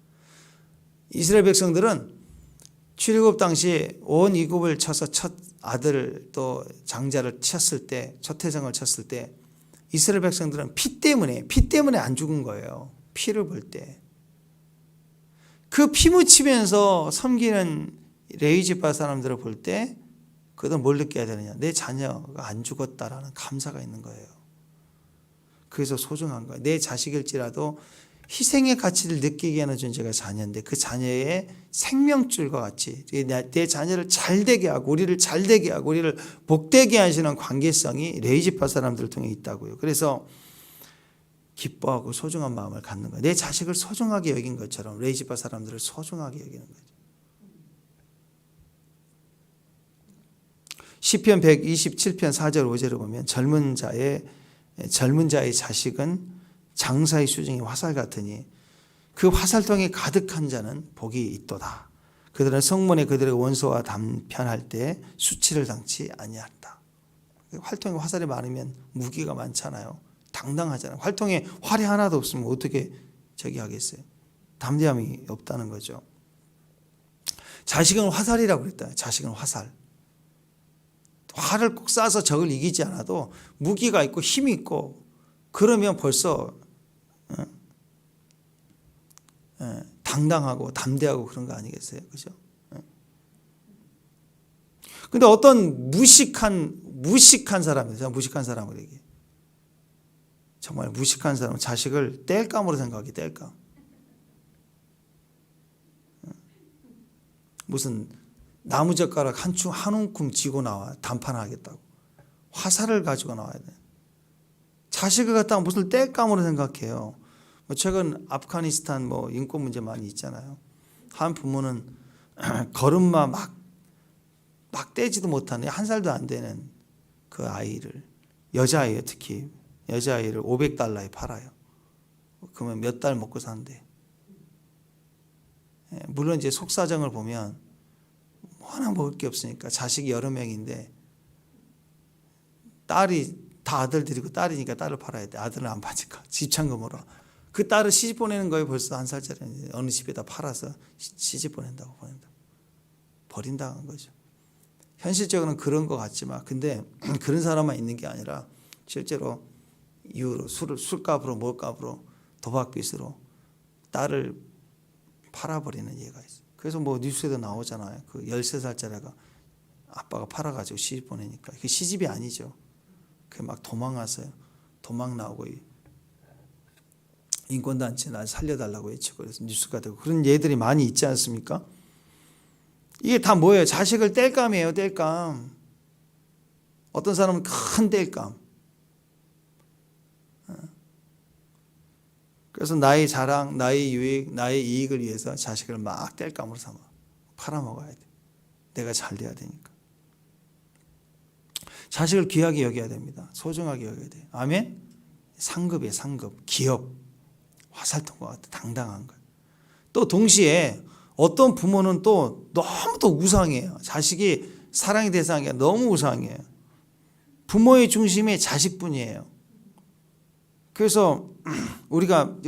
이스라엘 백성들은 출애굽 당시 온 이굽을 쳐서 첫 아들을 또 장자를 쳤을 때, 첫 태생을 쳤을 때 이스라엘 백성들은 피 때문에 안 죽은 거예요. 피를 볼 때. 그 피 묻히면서 섬기는 레위 지파 사람들을 볼 때 그들은 뭘 느껴야 되느냐? 내 자녀가 안 죽었다라는 감사가 있는 거예요. 그래서 소중한 거예요. 내 자식일지라도 희생의 가치를 느끼게 하는 존재가 자녀인데 그 자녀의 생명줄과 같이 내 자녀를 잘되게 하고 우리를 잘되게 하고 우리를 복되게 하시는 관계성이 레위 지파 사람들을 통해 있다고요. 그래서 기뻐하고 소중한 마음을 갖는 거예요. 내 자식을 소중하게 여긴 것처럼 레위 지파 사람들을 소중하게 여기는 거죠. 시편 127편 4절 5절을 보면 젊은 자의 자식은 장사의 수정이 화살 같으니 그 화살통에 가득한 자는 복이 있도다. 그들은 성문에 그들의 원수와 담편할 때 수치를 당치 아니한다. 활통에 화살이 많으면 무기가 많잖아요. 당당하잖아요. 활통에 활이 하나도 없으면 어떻게 저기 하겠어요. 담대함이 없다는 거죠. 자식은 화살이라고 그랬다. 자식은 화살. 활을 꼭 쏴서 적을 이기지 않아도 무기가 있고 힘이 있고 그러면 벌써 당당하고 담대하고 그런 거 아니겠어요? 그죠? 근데 어떤 무식한 사람이죠. 무식한 사람을 얘기해. 정말 무식한 사람은 자식을 땔감으로 생각해. 땔감. 무슨 나무젓가락 한 움큼 쥐고 나와 단판하겠다고. 화살을 가지고 나와야 돼. 자식을 갖다가 무슨 땔감으로 생각해요. 최근 아프가니스탄 인권 문제 많이 있잖아요. 한 부모는 걸음마 막 떼지도 못하는 1살도 안 되는 그 아이를 여자아이예요. 특히 여자아이를 $500에 팔아요. 그러면 몇 달 먹고 산대. 물론 이제 속사정을 보면 워낙 먹을 게 없으니까 자식이 여러 명인데 딸이 다 아들들이고 딸이니까 딸을 팔아야 돼. 아들은 안 파니까 집착금으로. 그 딸을 시집 보내는 거예요. 벌써 1살짜리 어느 집에다 팔아서 시집 보낸다. 버린다는 거죠. 현실적으로는 그런 것 같지만 근데 그런 사람만 있는 게 아니라 실제로 이유로 술값으로 뭐값으로 도박빚으로 딸을 팔아버리는 예가 있어요. 그래서 뉴스에도 나오잖아요. 그 13살짜리가 아빠가 팔아가지고 시집 보내니까 그게 시집이 아니죠. 그 막 도망가서요. 도망 나오고 인권단체 날 살려달라고 외치고 그래서 뉴스가 되고 그런 예들이 많이 있지 않습니까? 이게 다 뭐예요? 자식을 땔감이에요. 땔감. 어떤 사람은 큰 땔감. 그래서 나의 자랑, 나의 유익, 나의 이익을 위해서 자식을 막 땔감으로 삼아 팔아먹어야 돼. 내가 잘 돼야 되니까. 자식을 귀하게 여겨야 됩니다. 소중하게 여겨야 돼. 아멘? 상급이에요. 상급. 기업. 화살통과 같아. 당당한 거예요. 또 동시에 어떤 부모는 또 너무 또 우상이에요. 자식이 사랑의 대상이 너무 우상이에요. 부모의 중심이 자식뿐이에요. 그래서 우리가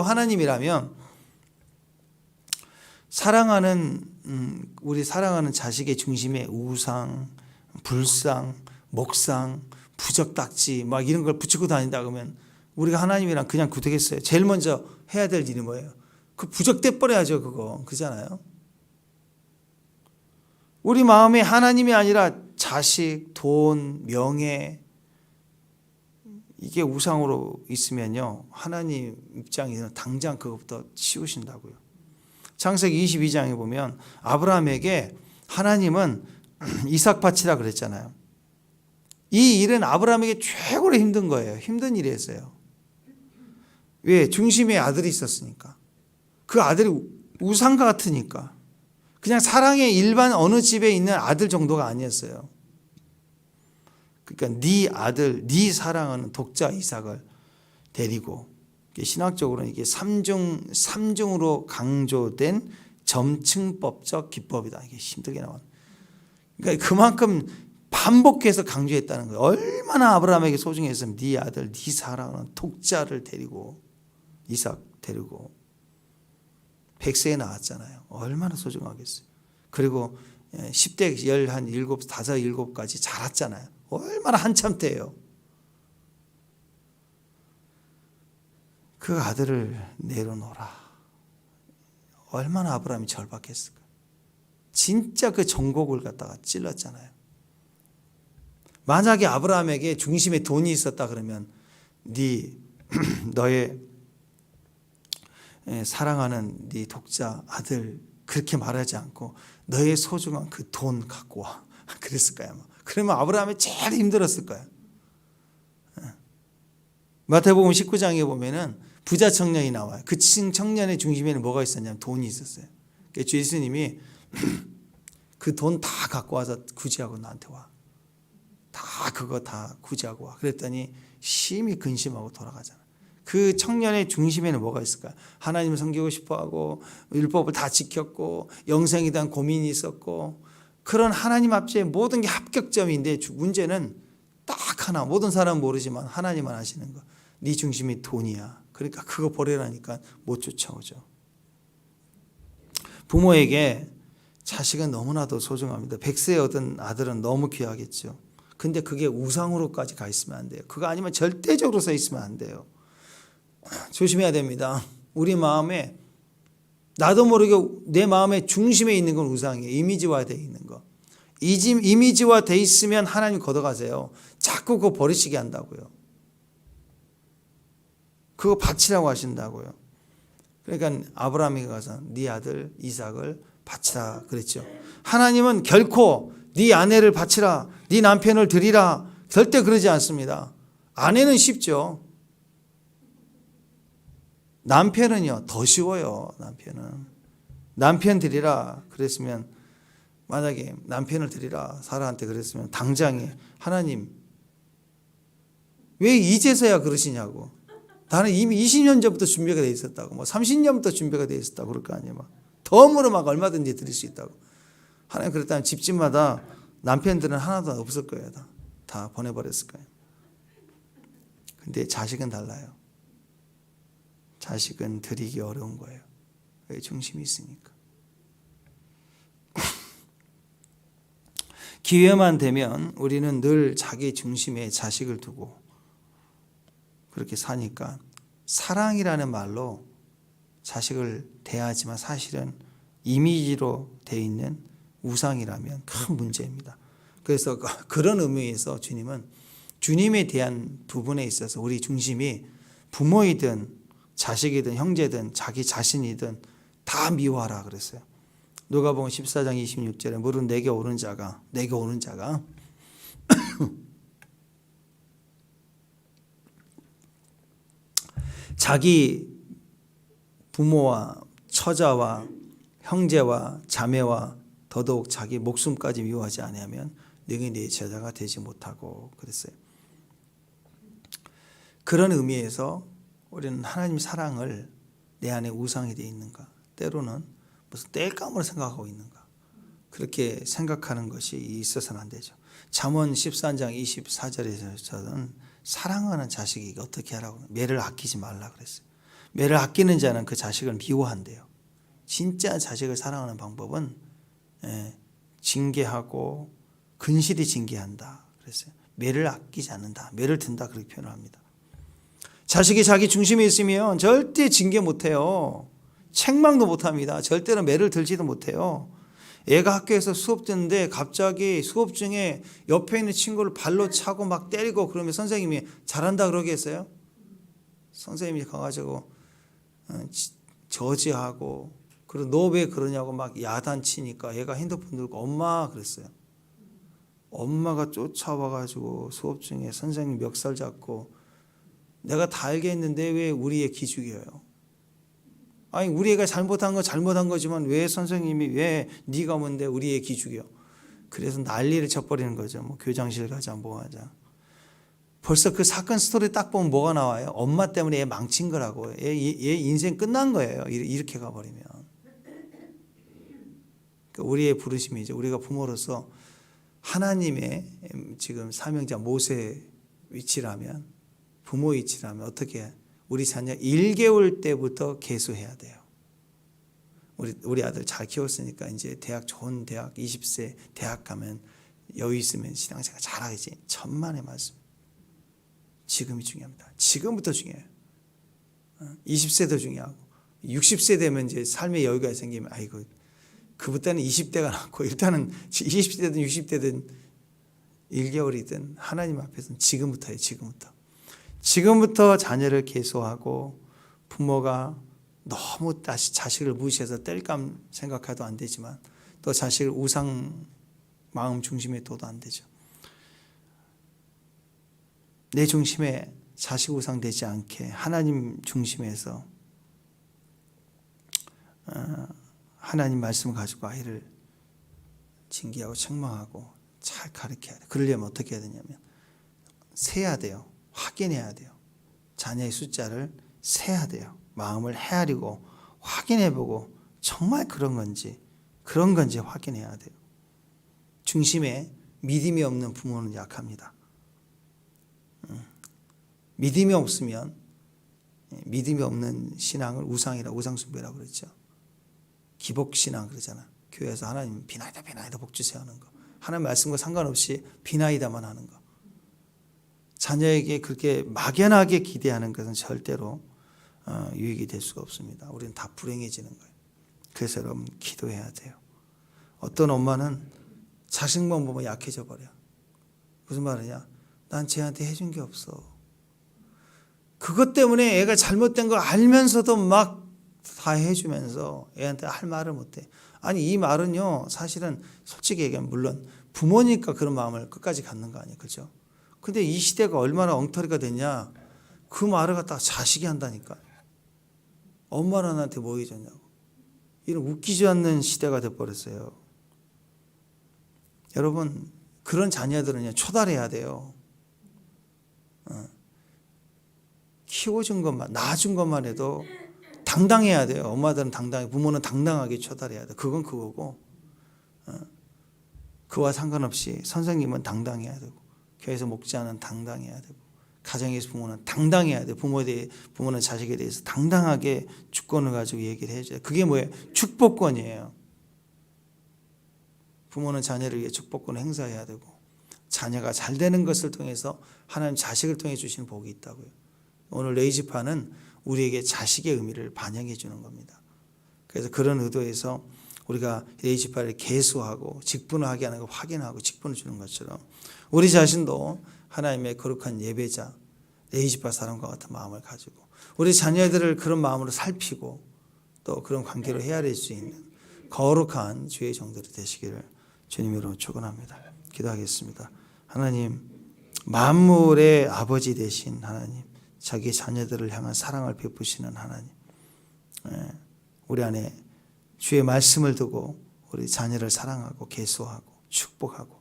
하나님이라면 우리 사랑하는 자식의 중심에 우상, 불상, 목상, 부적딱지 막 이런 걸 붙이고 다닌다 그러면 우리가 하나님이랑 그냥 되겠어요. 제일 먼저 해야 될 일이 뭐예요? 그 부적돼 버려야죠. 그거. 그잖아요. 우리 마음에 하나님이 아니라 자식, 돈, 명예 이게 우상으로 있으면요. 하나님 입장에서는 당장 그것부터 치우신다고요. 창세기 22장에 보면 아브라함에게 하나님은 이삭 바치라 그랬잖아요. 이 일은 아브라함에게 최고로 힘든 거예요. 힘든 일이었어요. 왜? 중심에 아들이 있었으니까. 그 아들이 우상과 같으니까. 그냥 사랑의 일반 어느 집에 있는 아들 정도가 아니었어요. 그러니까 네 아들, 네 사랑하는 독자 이삭을 데리고 신학적으로는 이게 삼중으로 강조된 점층법적 기법이다. 이게 힘들게 나와요. 그러니까 그만큼 반복해서 강조했다는 거예요. 얼마나 아브라함에게 소중했으면 네 아들, 네 사랑하는 독자를 데리고 이삭 데리고 100세에 낳았잖아요. 얼마나 소중하겠어요. 그리고 10대 17, 5, 7까지 자랐잖아요. 얼마나 한참 때예요. 그 아들을 내려놓으라. 얼마나 아브라함이 절박했을까. 진짜 그 정곡을 갖다가 찔렀잖아요. 만약에 아브라함에게 중심에 돈이 있었다 그러면 너의 사랑하는 네 독자 아들 그렇게 말하지 않고 너의 소중한 그 돈 갖고 와. 그랬을 거야. 그러면 아브라함이 제일 힘들었을 거야. 마태복음 19장에 보면은 부자 청년이 나와요. 그 청년의 중심에는 뭐가 있었냐면 돈이 있었어요. 주 예수님이 그 돈 다 갖고 와서 구제하고 나한테 와. 다 그거 다 구제하고 와. 그랬더니 심히 근심하고 돌아가잖아. 그 청년의 중심에는 뭐가 있을까? 하나님을 섬기고 싶어하고 율법을 다 지켰고 영생에 대한 고민이 있었고 그런 하나님 앞에 모든 게 합격점인데 문제는 딱 하나. 모든 사람은 모르지만 하나님만 아시는 거. 네 중심이 돈이야. 그러니까 그거 버리라니까 못 쫓아오죠. 부모에게 자식은 너무나도 소중합니다. 100세 얻은 아들은 너무 귀하겠죠. 근데 그게 우상으로까지 가 있으면 안 돼요. 그거 아니면 절대적으로 서 있으면 안 돼요. 조심해야 됩니다. 우리 마음에 나도 모르게 내 마음의 중심에 있는 건 우상이에요. 이미지화되어 있는 거. 이미지화되어 있으면 하나님 걷어가세요. 자꾸 그거 버리시게 한다고요. 그거 바치라고 하신다고요. 그러니까 아브라함이 가서 네 아들 이삭을 바치라 그랬죠. 하나님은 결코 네 아내를 바치라, 네 남편을 드리라 절대 그러지 않습니다. 아내는 쉽죠. 남편은요 더 쉬워요. 남편 드리라 그랬으면 만약에 남편을 드리라 사라한테 그랬으면 당장에 하나님 왜 이제서야 그러시냐고. 나는 이미 20년 전부터 준비가 돼 있었다고, 30년부터 준비가 돼 있었다고 그럴 거 아니에요. 덤으로 얼마든지 드릴 수 있다고. 하나님 그랬다면 집집마다 남편들은 하나도 없을 거예요. 다 보내버렸을 거예요. 근데 자식은 달라요. 자식은 드리기 어려운 거예요. 왜? 중심이 있으니까. 기회만 되면 우리는 늘 자기 중심에 자식을 두고 그렇게 사니까 사랑이라는 말로 자식을 대하지만 사실은 이미지로 되어 있는 우상이라면 큰 문제입니다. 그래서 그런 의미에서 주님은 주님에 대한 부분에 있어서 우리 중심이 부모이든 자식이든 형제든 자기 자신이든 다 미워하라 그랬어요. 누가복음 14장 26절에 무릇 내게 오는 자가 자기 부모와 처자와 형제와 자매와 더더욱 자기 목숨까지 미워하지 아니하면 너희 내 제자가 되지 못하고 그랬어요. 그런 의미에서 우리는 하나님 사랑을 내 안에 우상이 되어 있는가, 때로는 무슨 땔감으로 생각하고 있는가, 그렇게 생각하는 것이 있어서는 안 되죠. 잠언 13장 24절에서는 사랑하는 자식이 어떻게 하라고, 매를 아끼지 말라 그랬어요. 매를 아끼는 자는 그 자식을 미워한대요. 진짜 자식을 사랑하는 방법은 징계하고 근실히 징계한다 그랬어요. 매를 아끼지 않는다, 매를 든다 그렇게 표현을 합니다. 자식이 자기 중심에 있으면 절대 징계 못해요. 책망도 못합니다. 절대로 매를 들지도 못해요. 애가 학교에서 수업 듣는데 갑자기 수업 중에 옆에 있는 친구를 발로 차고 막 때리고 그러면 선생님이 잘한다 그러겠어요? 선생님이 가가지고 저지하고, 그리고 너 왜 그러냐고 막 야단치니까 얘가 핸드폰 들고 엄마 그랬어요. 엄마가 쫓아와가지고 수업 중에 선생님 멱살 잡고 내가 다 알겠는데 왜 우리 애 기죽여요? 아니 우리 애가 잘못한 건 잘못한 거지만 왜 선생님이 왜 네가 뭔데 우리 애 기죽여? 그래서 난리를 쳐버리는 거죠. 뭐 교장실 가자 뭐 하자. 벌써 그 사건 스토리 딱 보면 뭐가 나와요? 엄마 때문에 애 망친 거라고. 얘 인생 끝난 거예요. 이렇게 가버리면. 그러니까 우리의 부르심이죠. 우리가 부모로서 하나님의 지금 사명자 모세 위치라면, 부모 위치라면 어떻게 우리 자녀 1개월 때부터 계수해야 돼요. 우리 아들 잘 키웠으니까 이제 대학 좋은 대학 20세 대학 가면 여유 있으면 신앙생활 잘하겠지. 천만의 말씀. 지금이 중요합니다. 지금부터 중요해요. 20세도 중요하고 60세 되면 이제 삶의 여유가 생기면 아이고 그부터는 20대가 남고 일단은 20세든 60대든 1개월이든 하나님 앞에서는 지금부터예요. 지금부터 자녀를 계소하고 부모가 너무 다시 자식을 무시해서 뗄감 생각해도 안 되지만 또 자식을 우상 마음 중심에 둬도 안 되죠. 내 중심에 자식 우상 되지 않게 하나님 중심에서 하나님 말씀을 가지고 아이를 징계하고 책망하고 잘 가르쳐야 돼요. 그러려면 어떻게 해야 되냐면 세야 돼요. 확인해야 돼요. 자녀의 숫자를 세야 돼요. 마음을 헤아리고 확인해보고 정말 그런 건지 확인해야 돼요. 중심에 믿음이 없는 부모는 약합니다. 믿음이 없으면 믿음이 없는 신앙을 우상숭배라고 그랬죠. 기복신앙 그러잖아. 교회에서 하나님 비나이다 복 주세요 하는 거. 하나님 말씀과 상관없이 비나이다만 하는 거. 자녀에게 그렇게 막연하게 기대하는 것은 절대로 유익이 될 수가 없습니다. 우리는 다 불행해지는 거예요. 그래서 여러분 기도해야 돼요. 어떤 엄마는 자식만 보면 약해져 버려. 무슨 말이냐? 난 쟤한테 해준 게 없어. 그것 때문에 애가 잘못된 거 알면서도 막 다 해주면서 애한테 할 말을 못해. 아니 이 말은요 사실은 솔직히 얘기하면 물론 부모니까 그런 마음을 끝까지 갖는 거 아니에요. 그렇죠? 근데 이 시대가 얼마나 엉터리가 됐냐. 그 말을 갖다가 자식이 한다니까. 엄마는 나한테 뭐 해줬냐고. 이런 웃기지 않는 시대가 돼버렸어요. 여러분 그런 자녀들은요 초달해야 돼요. 키워준 것만 낳아준 것만 해도 당당해야 돼요. 엄마들은 당당해, 부모는 당당하게 초달해야 돼. 그건 그거고 그와 상관없이 선생님은 당당해야 되고 교회에서 목자는 당당해야 되고 가정에서 부모는 당당해야 돼요. 부모는 자식에 대해서 당당하게 주권을 가지고 얘기를 해줘요. 그게 뭐예요? 축복권이에요. 부모는 자녀를 위해 축복권을 행사해야 되고 자녀가 잘 되는 것을 통해서 하나님 자식을 통해 주시는 복이 있다고요. 오늘 레이지파는 우리에게 자식의 의미를 반영해 주는 겁니다. 그래서 그런 의도에서 우리가 레이지파를 계수하고 직분하게 하는 걸 확인하고 직분을 주는 것처럼 우리 자신도 하나님의 거룩한 예배자 레이지파 사람과 같은 마음을 가지고 우리 자녀들을 그런 마음으로 살피고 또 그런 관계로 헤아릴 수 있는 거룩한 주의 종들이 되시기를 주님으로 축원합니다. 기도하겠습니다. 하나님 만물의 아버지 되신 하나님 자기 자녀들을 향한 사랑을 베푸시는 하나님 우리 안에 주의 말씀을 두고 우리 자녀를 사랑하고 계수하고 축복하고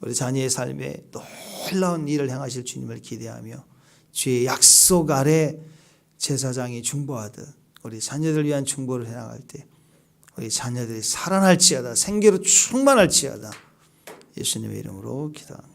우리 자녀의 삶에 놀라운 일을 행하실 주님을 기대하며 주의 약속 아래 제사장이 중보하듯 우리 자녀들 위한 중보를 해나갈 때 우리 자녀들이 살아날지어다 생계로 충만할지어다 예수님의 이름으로 기도합니다.